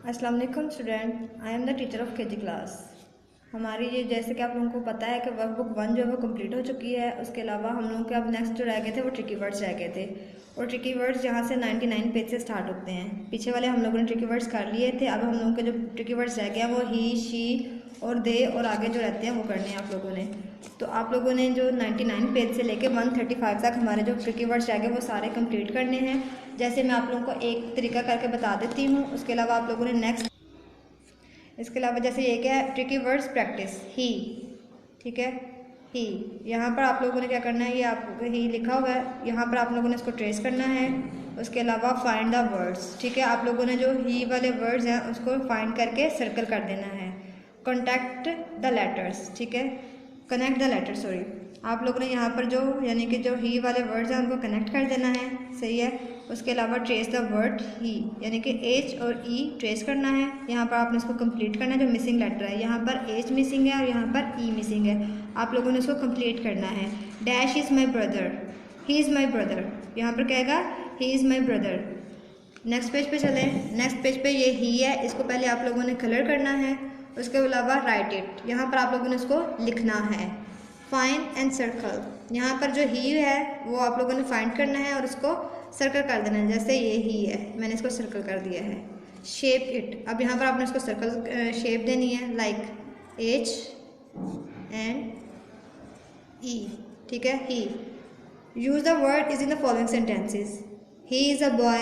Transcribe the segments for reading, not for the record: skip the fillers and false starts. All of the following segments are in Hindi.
अस्सलाम वालेकुम student, I am the teacher of KG class. हमारी ये जैसे कि आप लोगों को पता है कि वर्कबुक 1 जो है वो कंप्लीट हो चुकी है। उसके अलावा हम लोगों के अब नेक्स्ट जो रह गए थे वो ट्रिकी वर्ड्स रह गए थे। और ट्रिकी वर्ड्स यहाँ से 99 पेज से स्टार्ट होते हैं। पीछे वाले हम लोगों ने ट्रिकी वर्ड्स कर लिए थे। अब हम लोगों के जो ट्रिकी वर्ड्स रह गए हैं वो ही, शी और दे और आगे जो रहते हैं वो करने हैं आप लोगों ने। तो आप लोगों ने जो 99 पेज से लेके 135 तक हमारे जो ट्रिकी वर्ड्स रह गए वो सारे कंप्लीट करने हैं। जैसे मैं आप लोगों को एक तरीका करके बता देती हूँ। उसके अलावा आप लोगों ने इसके अलावा जैसे ये क्या है, ट्रिकी वर्ड्स प्रैक्टिस ही, ठीक है, ही। यहाँ पर आप लोगों ने क्या करना है, ये आप ही लिखा हुआ है, यहाँ पर आप लोगों ने इसको ट्रेस करना है। उसके अलावा फाइंड द वर्ड्स, ठीक है, आप लोगों ने जो ही वाले वर्ड्स हैं उसको फाइंड करके सर्कल कर देना है। कॉन्टैक्ट द लेटर्स, ठीक है, कनेक्ट द लेटर, सॉरी। आप लोगों ने यहाँ पर जो यानी कि जो ही वाले वर्ड्स हैं उनको कनेक्ट कर देना है, सही है। उसके अलावा ट्रेस द वर्ड ही, यानी कि एच और ई ट्रेस करना है। यहाँ पर आपने इसको कंप्लीट करना है। जो मिसिंग लेटर है यहाँ पर एच मिसिंग है और यहाँ पर ई मिसिंग है। आप लोगों ने इसको कंप्लीट करना है। Dash is my brother, he is my brother, यहाँ पर कहेगा he is my brother. Next page पे चलें। नेक्स्ट पेज पे ये ही है, इसको पहले आप लोगों ने कलर करना है। उसके अलावा राइट इट, यहाँ पर आप लोगों ने इसको लिखना है। फाइंड एंड सर्कल, यहाँ पर जो ही है वो आप लोगों ने फाइंड करना है और उसको सर्कल कर देना है। जैसे ये ही है, मैंने इसको सर्कल कर दिया है। शेप इट, अब यहाँ पर आपने इसको सर्कल शेप देनी है, लाइक एच एंड ई, ठीक है, he. Use the word is in the following sentences. He is a boy,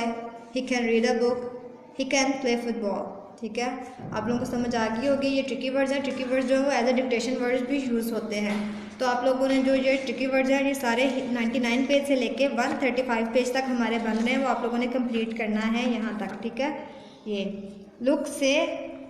he can read a book, he can play football, ठीक है। आप लोगों को समझ आ गई होगी। ये ट्रिकी वर्ड्स हैं। ट्रिकी वर्ड्स जो है वो एज ए डिक्टेशन वर्ड्स भी यूज़ होते हैं। तो आप लोगों ने जो ये ट्रिकी वर्ड्स हैं ये सारे 99 पेज से लेके 135 पेज तक हमारे बन रहे हैं, वो आप लोगों ने कंप्लीट करना है यहाँ तक, ठीक है। ये लुक से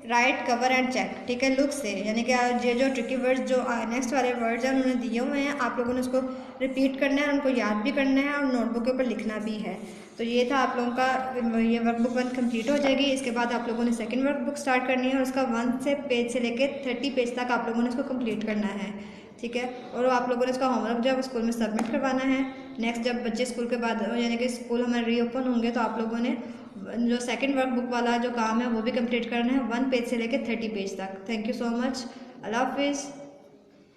राइट कवर एंड चेक, ठीक है, लुक से यानी कि ये जो ट्रिकी वर्ड्स जो नेक्स्ट वाले वर्ड्स हैं उन्होंने दिए हुए हैं, आप लोगों ने उसको रिपीट करना है, उनको याद भी करना है और नोटबुक के ऊपर लिखना भी है। तो ये था आप लोगों का, ये वर्कबुक 1 कंप्लीट हो जाएगी। इसके बाद आप लोगों ने सेकंड वर्कबुक स्टार्ट करनी है और उसका 1 से पेज से लेके 30 पेज तक आप लोगों ने इसको कंप्लीट करना है, ठीक है। और आप लोगों ने इसका होमवर्क जब स्कूल में सबमिट करवाना है। नेक्स्ट जब बच्चे स्कूल के बाद यानी कि स्कूल हमारे रीओपन होंगे तो आप लोगों ने जो सेकंड वर्कबुक वाला जो काम है वो भी कंप्लीट करना है, 1 पेज से लेकर 30 पेज तक। थैंक यू सो मच, अल्लाह हाफिज़।